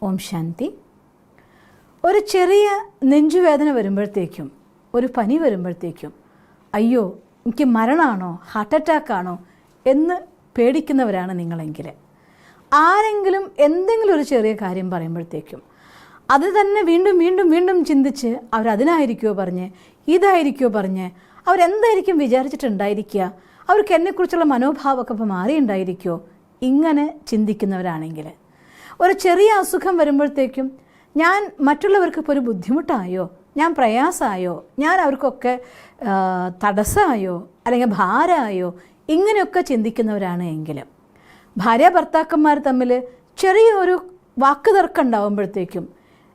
ഓം ശാന്തി. ഒരു ചെറിയ നെഞ്ചുവേദന വരുമ്പോഴത്തേക്കും, ഒരു പനി വരുമ്പോഴത്തേക്കും, അയ്യോ എനിക്ക് മരണമാണോ ഹാർട്ട് അറ്റാക്കാണോ എന്ന് പേടിക്കുന്നവരാണ് നിങ്ങളെങ്കിൽ, ആരെങ്കിലും എന്തെങ്കിലും ഒരു ചെറിയ കാര്യം പറയുമ്പോഴത്തേക്കും അത് തന്നെ വീണ്ടും വീണ്ടും വീണ്ടും ചിന്തിച്ച് അവരതിനായിരിക്കുമോ പറഞ്ഞ്, ഇതായിരിക്കുമോ പറഞ്ഞ്, അവരെന്തായിരിക്കും വിചാരിച്ചിട്ടുണ്ടായിരിക്കുക, അവർക്ക് എന്നെക്കുറിച്ചുള്ള മനോഭാവമൊക്കെ ഇപ്പോൾ മാറിയുണ്ടായിരിക്കുമോ, ഇങ്ങനെ ചിന്തിക്കുന്നവരാണെങ്കിൽ, ഒരു ചെറിയ അസുഖം വരുമ്പോഴത്തേക്കും ഞാൻ മറ്റുള്ളവർക്ക് ഇപ്പോൾ ഒരു ബുദ്ധിമുട്ടായോ, ഞാൻ പ്രയാസമായോ, ഞാൻ അവർക്കൊക്കെ തടസ്സമായോ അല്ലെങ്കിൽ ഭാരമായോ, ഇങ്ങനെയൊക്കെ ചിന്തിക്കുന്നവരാണ് എങ്കിൽ, ഭാര്യ ഭർത്താക്കന്മാർ തമ്മിൽ ചെറിയൊരു വാക്ക് തർക്കം ഉണ്ടാകുമ്പോഴത്തേക്കും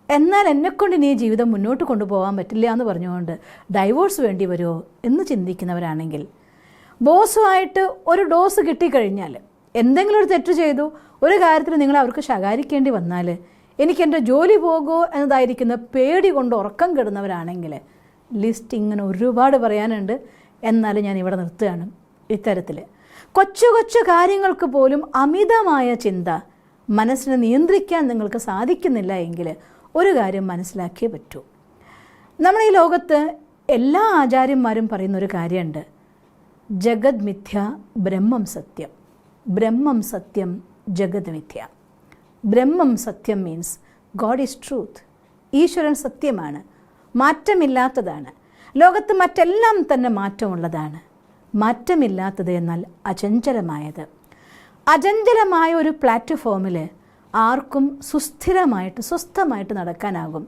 എന്നാൽ എന്നെക്കൊണ്ട് ഇനി ജീവിതം മുന്നോട്ട് കൊണ്ടുപോകാൻ പറ്റില്ല എന്ന് പറഞ്ഞുകൊണ്ട് ഡൈവോഴ്സ് വേണ്ടി വരുമോ എന്ന് ചിന്തിക്കുന്നവരാണെങ്കിൽ, ബോസുമായിട്ട് ഒരു ഡോസ് കിട്ടിക്കഴിഞ്ഞാൽ, എന്തെങ്കിലും ഒരു തെറ്റ് ചെയ്തു ഒരു കാര്യത്തിൽ നിങ്ങൾ അവർക്ക് ശകാരിക്കേണ്ടി വന്നാൽ എനിക്ക് എൻ്റെ ജോലി പോകുമോ എന്നതായിരിക്കുന്ന പേടി കൊണ്ട് ഉറക്കം കെടുന്നവരാണെങ്കിൽ, ലിസ്റ്റ് ഇങ്ങനെ ഒരുപാട് പറയാനുണ്ട്. എന്നാലും ഞാൻ ഇവിടെ നിർത്തുകയാണ്. ഇത്തരത്തിൽ കൊച്ചു കൊച്ചു കാര്യങ്ങൾക്ക് പോലും അമിതമായ ചിന്ത മനസ്സിനെ നിയന്ത്രിക്കാൻ നിങ്ങൾക്ക് സാധിക്കുന്നില്ല എങ്കിൽ ഒരു കാര്യം മനസ്സിലാക്കിയേ പറ്റൂ. നമ്മുടെ ഈ ലോകത്ത് എല്ലാ ആചാര്യന്മാരും പറയുന്നൊരു കാര്യമുണ്ട്, ജഗത് മിഥ്യ ബ്രഹ്മം സത്യം. ബ്രഹ്മം സത്യം, ജഗത് മിഥ്യ. ബ്രഹ്മം സത്യം മീൻസ് ഗോഡ് ഈസ് ട്രൂത്ത്. ഈശ്വരൻ സത്യമാണ്, മാറ്റമില്ലാത്തതാണ്. ലോകത്ത് മറ്റെല്ലാം തന്നെ മാറ്റമുള്ളതാണ്. മാറ്റമില്ലാത്തത് എന്നാൽ അചഞ്ചലമായത്. അചഞ്ചലമായ ഒരു പ്ലാറ്റ്ഫോമിൽ ആർക്കും സുസ്ഥിരമായിട്ട് സ്വസ്ഥമായിട്ട് നടക്കാനാകും.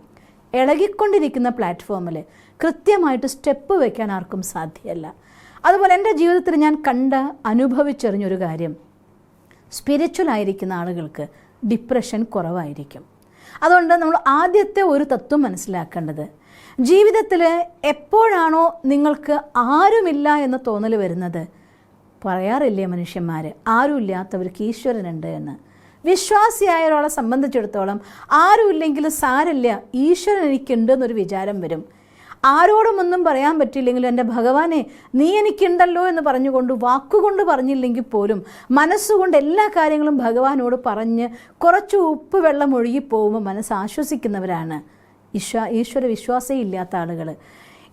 ഇളകിക്കൊണ്ടിരിക്കുന്ന പ്ലാറ്റ്ഫോമിൽ കൃത്യമായിട്ട് സ്റ്റെപ്പ് വയ്ക്കാൻ ആർക്കും സാധ്യമല്ല. അതുപോലെ എൻ്റെ ജീവിതത്തിൽ ഞാൻ കണ്ട അനുഭവിച്ചറിഞ്ഞൊരു കാര്യം, സ്പിരിച്വൽ ആയിരിക്കുന്ന ആളുകൾക്ക് ഡിപ്രഷൻ കുറവായിരിക്കും. അതുകൊണ്ട് നമ്മൾ ആദ്യത്തെ ഒരു തത്വം മനസ്സിലാക്കേണ്ടത്, ജീവിതത്തിൽ എപ്പോഴാണോ നിങ്ങൾക്ക് ആരുമില്ല എന്ന തോന്നൽ വരുന്നത്, പറയാറില്ലേ മനുഷ്യന്മാർ ആരുമില്ലാത്തവർക്ക് ഈശ്വരനുണ്ട് എന്ന്. വിശ്വാസിയായ ഒരാളെ സംബന്ധിച്ചിടത്തോളം ആരുമില്ലെങ്കിലും സാരമില്ല, ഈശ്വരൻ എനിക്കുണ്ട് എന്നൊരു വിചാരം വരും. ആരോടും ഒന്നും പറയാൻ പറ്റില്ലെങ്കിലും എൻ്റെ ഭഗവാനെ നീ എനിക്കുണ്ടല്ലോ എന്ന് പറഞ്ഞുകൊണ്ട്, വാക്കുകൊണ്ട് പറഞ്ഞില്ലെങ്കിൽ പോലും മനസ്സുകൊണ്ട് എല്ലാ കാര്യങ്ങളും ഭഗവാനോട് പറഞ്ഞ് കുറച്ച് ഉപ്പ് വെള്ളം ഒഴുകിപ്പോകുമ്പോൾ മനസ്സ് ആശ്വസിക്കുന്നവരാണ് ഈശ്വര വിശ്വാസം ഇല്ലാത്ത ആളുകൾ.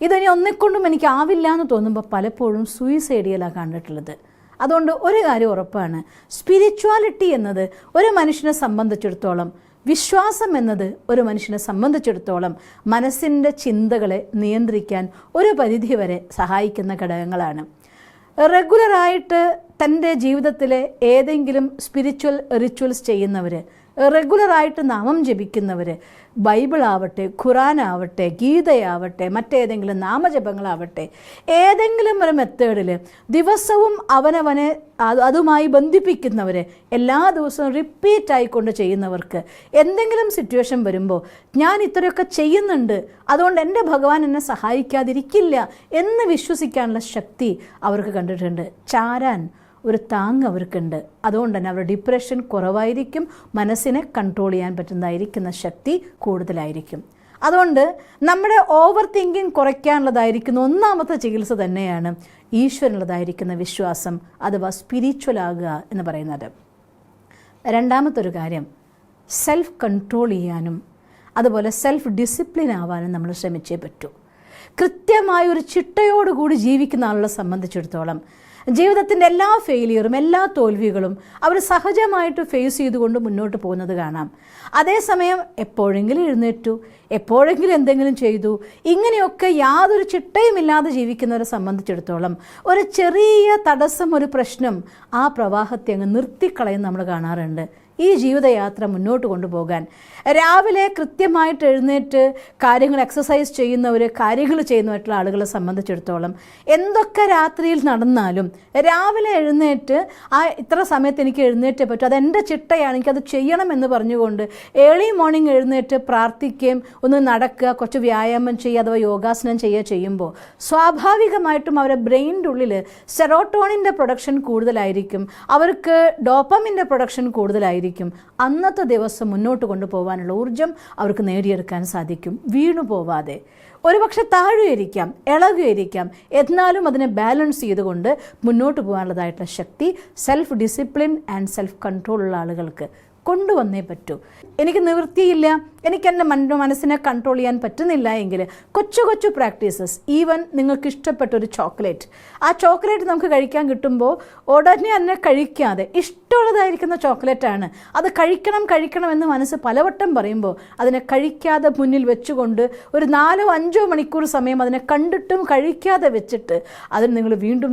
ഇതിനി ഒന്നെക്കൊണ്ടും എനിക്ക് ആവില്ല എന്ന് തോന്നുമ്പോൾ പലപ്പോഴും സൂയിസൈഡിയലാണ് കണ്ടിട്ടുള്ളത്. അതുകൊണ്ട് ഒരു കാര്യം ഉറപ്പാണ്, സ്പിരിച്വാലിറ്റി എന്നത് ഒരു മനുഷ്യനെ സംബന്ധിച്ചിടത്തോളം, വിശ്വാസം എന്നത് ഒരു മനുഷ്യനെ സംബന്ധിച്ചിടത്തോളം മനസ്സിൻ്റെ ചിന്തകളെ നിയന്ത്രിക്കാൻ ഒരു പരിധിവരെ സഹായിക്കുന്ന ഘടകങ്ങളാണ്. റെഗുലറായിട്ട് തൻ്റെ ജീവിതത്തിലെ ഏതെങ്കിലും സ്പിരിച്വൽ റിച്വൽസ് ചെയ്യുന്നവർ, റെഗുലറായിട്ട് നാമം ജപിക്കുന്നവർ, ബൈബിളാവട്ടെ, ഖുറാനാവട്ടെ, ഗീതയാവട്ടെ, മറ്റേതെങ്കിലും നാമജപങ്ങളാവട്ടെ, ഏതെങ്കിലും ഒരു മെത്തേഡിൽ ദിവസവും അവനവനെ അതുമായി ബന്ധിപ്പിക്കുന്നവർ, എല്ലാ ദിവസവും റിപ്പീറ്റ് ആയിക്കൊണ്ട് ചെയ്യുന്നവർക്ക് എന്തെങ്കിലും സിറ്റുവേഷൻ വരുമ്പോൾ ഞാൻ ഇത്രയൊക്കെ ചെയ്യുന്നുണ്ട്, അതുകൊണ്ട് എൻ്റെ ഭഗവാൻ എന്നെ സഹായിക്കാതിരിക്കില്ല എന്ന് വിശ്വസിക്കാനുള്ള ശക്തി അവർക്ക് കണ്ടിട്ടുണ്ട്. ചാരാൻ ഒരു താങ്ങ് അവർക്കുണ്ട്. അതുകൊണ്ട് തന്നെ അവരുടെ ഡിപ്രഷൻ കുറവായിരിക്കും, മനസ്സിനെ കൺട്രോൾ ചെയ്യാൻ പറ്റുന്നതായിരിക്കുന്ന ശക്തി കൂടുതലായിരിക്കും. അതുകൊണ്ട് നമ്മുടെ ഓവർ തിങ്കിങ് കുറയ്ക്കാനുള്ളതായിരിക്കുന്ന ഒന്നാമത്തെ ചികിത്സ തന്നെയാണ് ഈശ്വരനുള്ളതായിരിക്കുന്ന വിശ്വാസം അഥവാ സ്പിരിച്വൽ ആകുക എന്ന് പറയുന്നത്. രണ്ടാമത്തൊരു കാര്യം, സെൽഫ് കൺട്രോൾ ചെയ്യാനും അതുപോലെ സെൽഫ് ഡിസിപ്ലിൻ ആവാനും നമ്മൾ ശ്രമിച്ചേ പറ്റൂ. കൃത്യമായൊരു ചിട്ടയോടുകൂടി ജീവിക്കുന്ന ആളുകളെ സംബന്ധിച്ചിടത്തോളം ജീവിതത്തിൻ്റെ എല്ലാ ഫെയിലിയറും എല്ലാ തോൽവികളും അവർ സഹജമായിട്ട് ഫേസ് ചെയ്തുകൊണ്ട് മുന്നോട്ട് പോകുന്നത് കാണാം. അതേസമയം എപ്പോഴെങ്കിലും എഴുന്നേറ്റു, എപ്പോഴെങ്കിലും എന്തെങ്കിലും ചെയ്തു, ഇങ്ങനെയൊക്കെ യാതൊരു ചിട്ടയുമില്ലാതെ ജീവിക്കുന്നവരെ സംബന്ധിച്ചിടത്തോളം ഒരു ചെറിയ തടസ്സം, ഒരു പ്രശ്നം ആ പ്രവാഹത്തെ അങ്ങ് നിർത്തിക്കളയും നമ്മൾ കാണാറുണ്ട്. ഈ ജീവിതയാത്ര മുന്നോട്ട് കൊണ്ടുപോകാൻ രാവിലെ കൃത്യമായിട്ട് എഴുന്നേറ്റ് കാര്യങ്ങൾ എക്സസൈസ് ചെയ്യുന്നവർ, കാര്യങ്ങൾ ചെയ്യുന്നതായിട്ടുള്ള ആളുകളെ സംബന്ധിച്ചിടത്തോളം എന്തൊക്കെ രാത്രിയിൽ നടന്നാലും രാവിലെ എഴുന്നേറ്റ് ഇത്ര സമയത്ത് എനിക്ക് എഴുന്നേറ്റേ പറ്റും, അതെൻ്റെ ചിട്ടയാണ്, എനിക്കത് ചെയ്യണം എന്ന് പറഞ്ഞുകൊണ്ട് ഏർലി മോർണിംഗ് എഴുന്നേറ്റ് പ്രാർത്ഥിക്കുകയും ഒന്ന് നടക്കുക, കുറച്ച് വ്യായാമം ചെയ്യുക അഥവാ യോഗാസനം ചെയ്യുമ്പോൾ സ്വാഭാവികമായിട്ടും അവരുടെ ബ്രെയിനിൻ്റെ ഉള്ളിൽ സെറോട്ടോണിൻ്റെ പ്രൊഡക്ഷൻ കൂടുതലായിരിക്കും, അവർക്ക് ഡോപ്പമിൻ്റെ പ്രൊഡക്ഷൻ കൂടുതലായിരിക്കും. അന്നത്തെ ദിവസം മുന്നോട്ട് കൊണ്ടുപോകാനുള്ള ഊർജം അവർക്ക് നേടിയെടുക്കാൻ സാധിക്കും. വീണു പോവാതെ, ഒരുപക്ഷെ താഴുകയായിരിക്കാം, ഇളകുകയായിരിക്കാം, എന്നാലും അതിനെ ബാലൻസ് ചെയ്തുകൊണ്ട് മുന്നോട്ട് പോകാനുള്ളതായിട്ടുള്ള ശക്തി self discipline and self control ഉള്ള ആളുകൾക്ക് കൊണ്ടുവന്നേ പറ്റൂ. എനിക്ക് നിവൃത്തിയില്ല, എനിക്ക് എൻ്റെ മനസ്സിനെ കൺട്രോൾ ചെയ്യാൻ പറ്റുന്നില്ല എങ്കിൽ കൊച്ചു കൊച്ചു പ്രാക്ടീസസ്, ഈവൻ നിങ്ങൾക്ക് ഇഷ്ടപ്പെട്ട ഒരു ചോക്ലേറ്റ്, ആ ചോക്ലേറ്റ് നമുക്ക് കഴിക്കാൻ കിട്ടുമ്പോൾ ഉടനെ അതിനെ കഴിക്കാതെ, ഇഷ്ടമുള്ളതായിരിക്കുന്ന ചോക്ലേറ്റാണ്, അത് കഴിക്കണം എന്ന് മനസ്സ് പലവട്ടം പറയുമ്പോൾ അതിനെ കഴിക്കാതെ മുന്നിൽ വെച്ചുകൊണ്ട് ഒരു 4-5 മണിക്കൂർ സമയം അതിനെ കണ്ടിട്ടും കഴിക്കാതെ വെച്ചിട്ട് അതിന്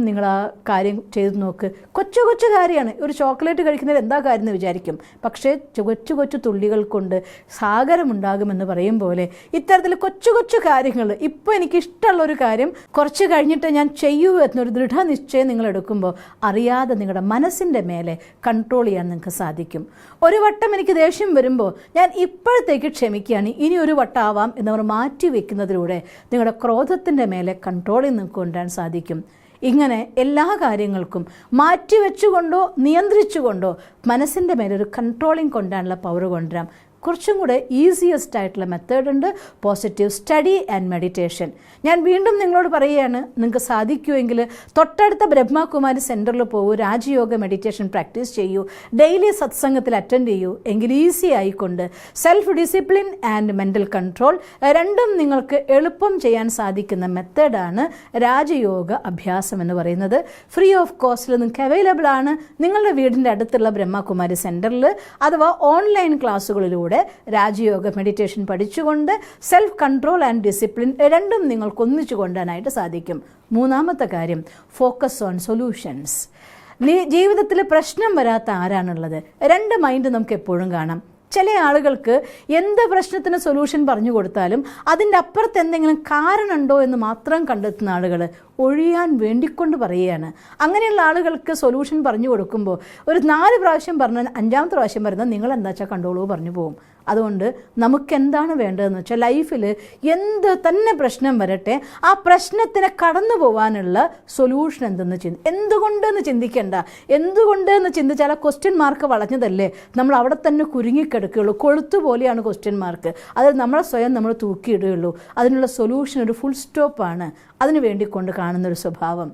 നിങ്ങൾ ആ കാര്യം ചെയ്ത് നോക്ക്. കൊച്ചു കൊച്ചു കാര്യമാണ്. ഒരു ചോക്ലേറ്റ് കഴിക്കുന്നതിൽ എന്താ കാര്യം എന്ന് വിചാരിക്കും, പക്ഷേ കൊച്ചു കൊച്ചു തുള്ളികൾ കൊണ്ട് സാഗരമുണ്ടാകുമെന്ന് പറയും പോലെ ഇത്തരത്തിൽ കൊച്ചു കൊച്ചു കാര്യങ്ങൾ, ഇപ്പോൾ എനിക്ക് ഇഷ്ടമുള്ളൊരു കാര്യം കുറച്ച് കഴിഞ്ഞിട്ട് ഞാൻ ചെയ്യൂ എന്നൊരു ദൃഢനിശ്ചയം നിങ്ങൾ എടുക്കുമ്പോൾ അറിയാതെ നിങ്ങളുടെ മനസ്സിൻ്റെ മേലെ കൺട്രോൾ ചെയ്യാൻ നിങ്ങൾക്ക് സാധിക്കും. ഒരു വട്ടം എനിക്ക് ദേഷ്യം വരുമ്പോൾ ഞാൻ ഇപ്പോഴത്തേക്ക് ക്ഷമിക്കുകയാണ്, ഇനി ഒരു വട്ടം ആവാം എന്നവർ മാറ്റി വയ്ക്കുന്നതിലൂടെ നിങ്ങളുടെ ക്രോധത്തിൻ്റെ മേലെ കൺട്രോളിൽ നിങ്ങൾക്ക് കൊണ്ടുവരാൻ സാധിക്കും. ഇങ്ങനെ എല്ലാ കാര്യങ്ങൾക്കും മാറ്റിവെച്ചുകൊണ്ടോ നിയന്ത്രിച്ചുകൊണ്ടോ മനസ്സിൻ്റെ മേലൊരു കൺട്രോളിങ് കൊണ്ടുവരാനുള്ള പവർ കൊണ്ടുവരാം. കുറച്ചും കൂടെ ഈസിയസ്റ്റ് ആയിട്ടുള്ള മെത്തേഡ് ഉണ്ട്, പോസിറ്റീവ് സ്റ്റഡി ആൻഡ് മെഡിറ്റേഷൻ. ഞാൻ വീണ്ടും നിങ്ങളോട് പറയുകയാണ്, നിങ്ങൾക്ക് സാധിക്കുമെങ്കിൽ തൊട്ടടുത്ത ബ്രഹ്മകുമാരി സെൻറ്ററിൽ പോകൂ, രാജയോഗ മെഡിറ്റേഷൻ പ്രാക്ടീസ് ചെയ്യൂ, ഡെയിലി സത്സംഗത്തിൽ അറ്റൻഡ് ചെയ്യൂ. എങ്കിൽ ഈസി ആയിക്കൊണ്ട് self discipline and mental control രണ്ടും നിങ്ങൾക്ക് എളുപ്പം ചെയ്യാൻ സാധിക്കുന്ന മെത്തേഡാണ് രാജയോഗ അഭ്യാസം എന്ന് പറയുന്നത്. ഫ്രീ ഓഫ് കോസ്റ്റിൽ നിങ്ങൾക്ക് അവൈലബിൾ ആണ് നിങ്ങളുടെ വീടിൻ്റെ അടുത്തുള്ള ബ്രഹ്മകുമാരി സെൻറ്ററിൽ, അഥവാ ഓൺലൈൻ ക്ലാസ്സുകളിലൂടെ രാജയോഗ മെഡിറ്റേഷൻ പഠിച്ചുകൊണ്ട് സെൽഫ് കൺട്രോൾ ആൻഡ് ഡിസിപ്ലിൻ രണ്ടും നിങ്ങൾക്ക് ഒന്നിച്ചു കൊണ്ടുവരാനായിട്ട് സാധിക്കും. മൂന്നാമത്തെ കാര്യം, ഫോക്കസ് ഓൺ സൊല്യൂഷൻസ്. ജീവിതത്തിൽ പ്രശ്നം വരാത്ത ആരാണുള്ളത്? 2 മൈൻഡ് നമുക്ക് എപ്പോഴും കാണാം. ചില ആളുകൾക്ക് എന്ത് പ്രശ്നത്തിന് സൊല്യൂഷൻ പറഞ്ഞു കൊടുത്താലും അതിൻ്റെ അപ്പുറത്ത് എന്തെങ്കിലും കാരണമുണ്ടോ എന്ന് മാത്രം കണ്ടെത്തുന്ന ആളുകൾ ഒഴിയാൻ വേണ്ടിക്കൊണ്ട് പറയുകയാണ്. അങ്ങനെയുള്ള ആളുകൾക്ക് സൊല്യൂഷൻ പറഞ്ഞു കൊടുക്കുമ്പോൾ ഒരു 4 പ്രാവശ്യം പറഞ്ഞാൽ 5ാമത്തെ പ്രാവശ്യം പറയുന്നത് നിങ്ങൾ എന്താ വെച്ചാൽ കണ്ടോളൂ പറഞ്ഞു പോകും. അതുകൊണ്ട് നമുക്കെന്താണ് വേണ്ടതെന്ന് വെച്ചാൽ ലൈഫിൽ എന്ത് തന്നെ പ്രശ്നം വരട്ടെ, ആ പ്രശ്നത്തിനെ കടന്നു പോകാനുള്ള സൊല്യൂഷൻ എന്തുകൊണ്ടെന്ന് ചിന്തിക്കേണ്ട. എന്തുകൊണ്ടെന്ന് ചിന്തിച്ചാൽ ആ ക്വസ്റ്റ്യൻ മാർക്ക് വളഞ്ഞതല്ലേ, നമ്മൾ അവിടെ തന്നെ കുരുങ്ങിക്കിടക്കുകയുള്ളൂ. കൊളുത്തുപോലെയാണ് ക്വസ്റ്റ്യൻ മാർക്ക്. അത് നമ്മളെ സ്വയം നമ്മൾ തൂക്കിയിടുകയുള്ളൂ. അതിനുള്ള സൊല്യൂഷൻ ഒരു ഫുൾ സ്റ്റോപ്പാണ് അതിനു വേണ്ടിക്കൊണ്ട് കാണുന്നൊരു സ്വഭാവം.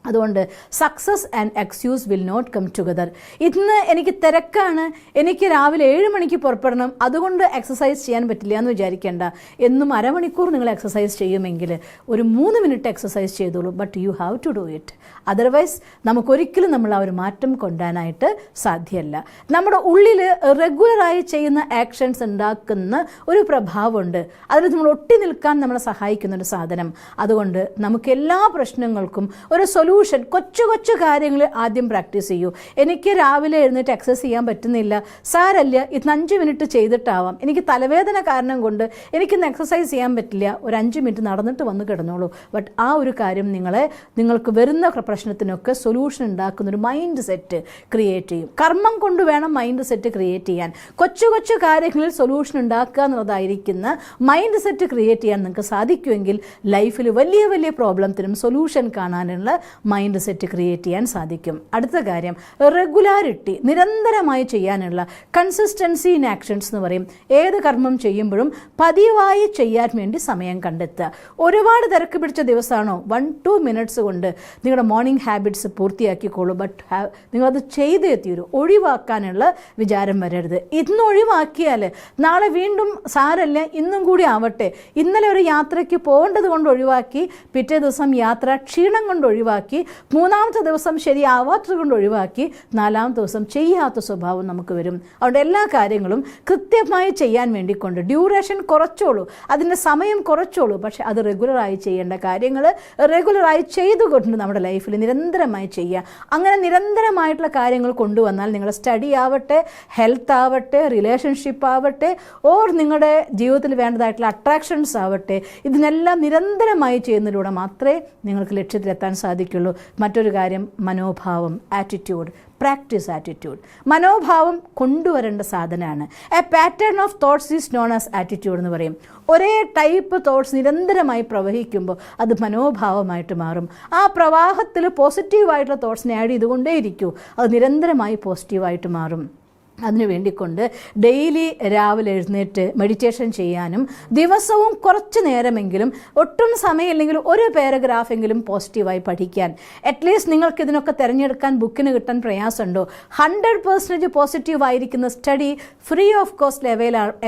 അതുകൊണ്ട് success and excuse will not come together. ഇന്ന് എനിക്ക് തിരക്കാണ്, എനിക്ക് രാവിലെ 7 മണിക്ക് പുറപ്പെടണം, അതുകൊണ്ട് എക്സസൈസ് ചെയ്യാൻ പറ്റില്ല എന്ന് വിചാരിക്കേണ്ട. എന്നും അരമണിക്കൂർ നിങ്ങൾ എക്സസൈസ് ചെയ്യുമെങ്കിൽ ഒരു 3 മിനിറ്റ് എക്സസൈസ് ചെയ്തോളൂ. But you have to do it. Otherwise നമുക്കൊരിക്കലും നമ്മൾ ആ ഒരു മാറ്റം കൊണ്ടുവരാനായിട്ട് സാധ്യമല്ല. നമ്മുടെ ഉള്ളിൽ റെഗുലറായി ചെയ്യുന്ന ആക്ഷൻസ് ഉണ്ടാക്കുന്ന ഒരു പ്രഭാവമുണ്ട്. അതിൽ നമ്മൾ ഒട്ടി നിൽക്കാൻ നമ്മളെ സഹായിക്കുന്നൊരു സാധനം. അതുകൊണ്ട് നമുക്ക് എല്ലാ പ്രശ്നങ്ങൾക്കും ഒരു സൊല്യൂഷൻ, കൊച്ചു കൊച്ചു കാര്യങ്ങൾ ആദ്യം പ്രാക്ടീസ് ചെയ്യൂ. എനിക്ക് രാവിലെ എഴുന്നേറ്റ് എക്സസൈസ് ചെയ്യാൻ പറ്റുന്നില്ല, സാരല്ല, ഇത് 5 മിനിറ്റ് ചെയ്തിട്ടാവാം. എനിക്ക് തലവേദന കാരണം കൊണ്ട് എനിക്കിന്ന് എക്സസൈസ് ചെയ്യാൻ പറ്റില്ല, ഒരു 5 മിനിറ്റ് നടന്നിട്ട് വന്ന് കിടന്നോളൂ. ബട്ട് ആ ഒരു കാര്യം നിങ്ങൾക്ക് വരുന്ന പ്രശ്നത്തിനൊക്കെ സൊല്യൂഷൻ ഉണ്ടാക്കുന്നൊരു മൈൻഡ് സെറ്റ് ക്രിയേറ്റ് ചെയ്യും. കർമ്മം കൊണ്ട് വേണം മൈൻഡ് സെറ്റ് ക്രിയേറ്റ് ചെയ്യാൻ. കൊച്ചു കൊച്ചു കാര്യങ്ങളിൽ സൊല്യൂഷൻ ഉണ്ടാക്കുക എന്നുള്ളതായിരിക്കുന്ന മൈൻഡ് സെറ്റ് ക്രിയേറ്റ് ചെയ്യാൻ നിങ്ങൾക്ക് സാധിക്കുമെങ്കിൽ ലൈഫിൽ വലിയ വലിയ പ്രോബ്ലത്തിനും സൊല്യൂഷൻ കാണാനുള്ള മൈൻഡ് സെറ്റ് ക്രിയേറ്റ് ചെയ്യാൻ സാധിക്കും. അടുത്ത കാര്യം, റെഗുലാരിറ്റി, നിരന്തരമായി ചെയ്യാനുള്ള കൺസിസ്റ്റൻസി ഇൻ ആക്ഷൻസ് എന്ന് പറയും. ഏത് കർമ്മം ചെയ്യുമ്പോഴും പതിവായി ചെയ്യാൻ വേണ്ടി സമയം കണ്ടെത്തുക. ഒരുപാട് തിരക്ക് പിടിച്ച ദിവസമാണോ, 1-2 മിനിറ്റ്സ് കൊണ്ട് നിങ്ങളുടെ മോർണിംഗ് ഹാബിറ്റ്സ് പൂർത്തിയാക്കിക്കോളൂ. ബട്ട് നിങ്ങളത് ചെയ്തേ തീരൂ. ഒഴിവാക്കാനുള്ള വിചാരം വരരുത്. ഇന്ന് ഒഴിവാക്കിയാൽ നാളെ വീണ്ടും സാരല്ല, ഇന്നും കൂടി ആവട്ടെ. ഇന്നലെ ഒരു യാത്രയ്ക്ക് പോകേണ്ടത് കൊണ്ട് ഒഴിവാക്കി, പിറ്റേ ദിവസം യാത്ര ക്ഷീണം കൊണ്ട് ഒഴിവാക്കി, 3ാമത്തെ ദിവസം ശരിയാവാത്തത് കൊണ്ട് ഒഴിവാക്കി, 4ാമത്തെ ദിവസം ചെയ്യാത്ത സ്വഭാവം നമുക്ക് വരും. അതുകൊണ്ട് എല്ലാ കാര്യങ്ങളും കൃത്യമായി ചെയ്യാൻ വേണ്ടിക്കൊണ്ട് ഡ്യൂറേഷൻ കുറച്ചോളൂ, അതിൻ്റെ സമയം കുറച്ചോളൂ. പക്ഷേ അത് റെഗുലറായി ചെയ്യേണ്ട കാര്യങ്ങൾ റെഗുലറായി ചെയ്തുകൊണ്ട് നമ്മുടെ ലൈഫിൽ നിരന്തരമായി ചെയ്യുക. അങ്ങനെ നിരന്തരമായിട്ടുള്ള കാര്യങ്ങൾ കൊണ്ടുവന്നാൽ നിങ്ങളുടെ സ്റ്റഡി ആവട്ടെ, ഹെൽത്ത് ആവട്ടെ, റിലേഷൻഷിപ്പ് ആവട്ടെ, ഓർ നിങ്ങളുടെ ജീവിതത്തിൽ വേണ്ടതായിട്ടുള്ള അട്രാക്ഷൻസ് ആവട്ടെ, ഇതിനെല്ലാം നിരന്തരമായി ചെയ്യുന്നതിലൂടെ മാത്രമേ നിങ്ങൾക്ക് ലക്ഷ്യത്തിലെത്താൻ സാധിക്കുള്ളൂ. മറ്റൊരു കാര്യം, മനോഭാവം, ആറ്റിറ്റ്യൂഡ്, പ്രാക്ടീസ് ആറ്റിറ്റ്യൂഡ്. മനോഭാവം കൊണ്ടുവരേണ്ട സാധനമാണ്. A pattern of thoughts is known as attitude എന്ന് പറയും. ഒരേ ടൈപ്പ് തോട്ട്സ് നിരന്തരമായി പ്രവഹിക്കുമ്പോൾ അത് മനോഭാവമായിട്ട് മാറും. ആ പ്രവാഹത്തിൽ പോസിറ്റീവായിട്ടുള്ള തോട്ട്സിനെ ആഡ് ചെയ്തുകൊണ്ടേയിരിക്കൂ, അത് നിരന്തരമായി പോസിറ്റീവായിട്ട് മാറും. അതിനു വേണ്ടിക്കൊണ്ട് ഡെയിലി രാവിലെ എഴുന്നേറ്റ് മെഡിറ്റേഷൻ ചെയ്യാനും ദിവസവും കുറച്ച് നേരമെങ്കിലും ഒട്ടും സമയമില്ലെങ്കിലും ഒരു പാരഗ്രാഫെങ്കിലും പോസിറ്റീവായി പഠിക്കാൻ. അറ്റ്ലീസ്റ്റ് നിങ്ങൾക്ക് ഇതിനൊക്കെ തിരഞ്ഞെടുക്കാൻ ബുക്കിന് കിട്ടാൻ പ്രയാസമുണ്ടോ? 100% പോസിറ്റീവ് ആയിരിക്കുന്ന study free of cost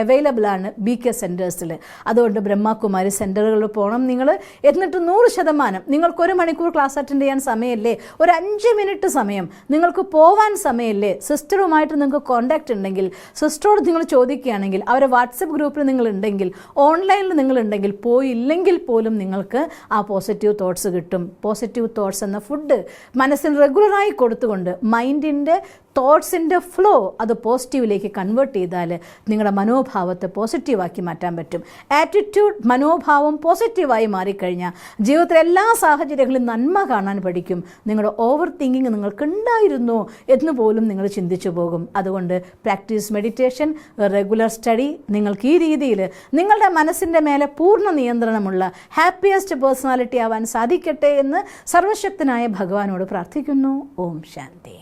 available ആണ് BK സെൻറ്റേഴ്സിൽ. അതുകൊണ്ട് ബ്രഹ്മകുമാരി സെൻറ്ററുകളിൽ പോകണം നിങ്ങൾ. എന്നിട്ട് 100% നിങ്ങൾക്ക് 1 മണിക്കൂർ ക്ലാസ് അറ്റൻഡ് ചെയ്യാൻ സമയമില്ലേ, ഒരു 5 മിനിറ്റ് സമയം നിങ്ങൾക്ക് പോവാൻ സമയമില്ലേ, സിസ്റ്ററുമായിട്ട് നിങ്ങൾക്ക് കോണ്ടാക്റ്റ് ഉണ്ടെങ്കിൽ, സിസ്റ്ററോട് നിങ്ങൾ ചോദിക്കുകയാണെങ്കിൽ, അവരെ വാട്സപ്പ് ഗ്രൂപ്പിൽ നിങ്ങൾ ഉണ്ടെങ്കിൽ, ഓൺലൈനിൽ നിങ്ങളുണ്ടെങ്കിൽ, പോയില്ലെങ്കിൽ പോലും നിങ്ങൾക്ക് ആ പോസിറ്റീവ് തോട്ട്സ് കിട്ടും. പോസിറ്റീവ് തോട്ട്സ് എന്ന ഫുഡ് മനസ്സിൽ റെഗുലറായി കൊടുത്തുകൊണ്ട് മൈൻഡിൻ്റെ തോട്ട്സിൻ്റെ ഫ്ലോ അത് പോസിറ്റീവിലേക്ക് കൺവേർട്ട് ചെയ്താൽ നിങ്ങളുടെ മനോഭാവത്തെ പോസിറ്റീവാക്കി മാറ്റാൻ പറ്റും. ആറ്റിറ്റ്യൂഡ്, മനോഭാവം പോസിറ്റീവായി മാറിക്കഴിഞ്ഞാൽ ജീവിതത്തിലെ എല്ലാ സാഹചര്യങ്ങളിലും നന്മ കാണാൻ പഠിക്കും. നിങ്ങളുടെ ഓവർ തിങ്കിങ് നിങ്ങൾക്ക് ഉണ്ടായിരുന്നോ എന്ന് പോലും നിങ്ങൾ ചിന്തിച്ചു പോകും. അതുകൊണ്ട് പ്രാക്ടീസ് മെഡിറ്റേഷൻ, റെഗുലർ സ്റ്റഡി. നിങ്ങൾക്ക് ഈ രീതിയിൽ നിങ്ങളുടെ മനസ്സിൻ്റെ മേലെ പൂർണ്ണ നിയന്ത്രണമുള്ള ഹാപ്പിയസ്റ്റ് പേഴ്സണാലിറ്റി ആവാൻ സാധിക്കട്ടെ എന്ന് സർവശക്തനായ ഭഗവാനോട് പ്രാർത്ഥിക്കുന്നു. ഓം ശാന്തി.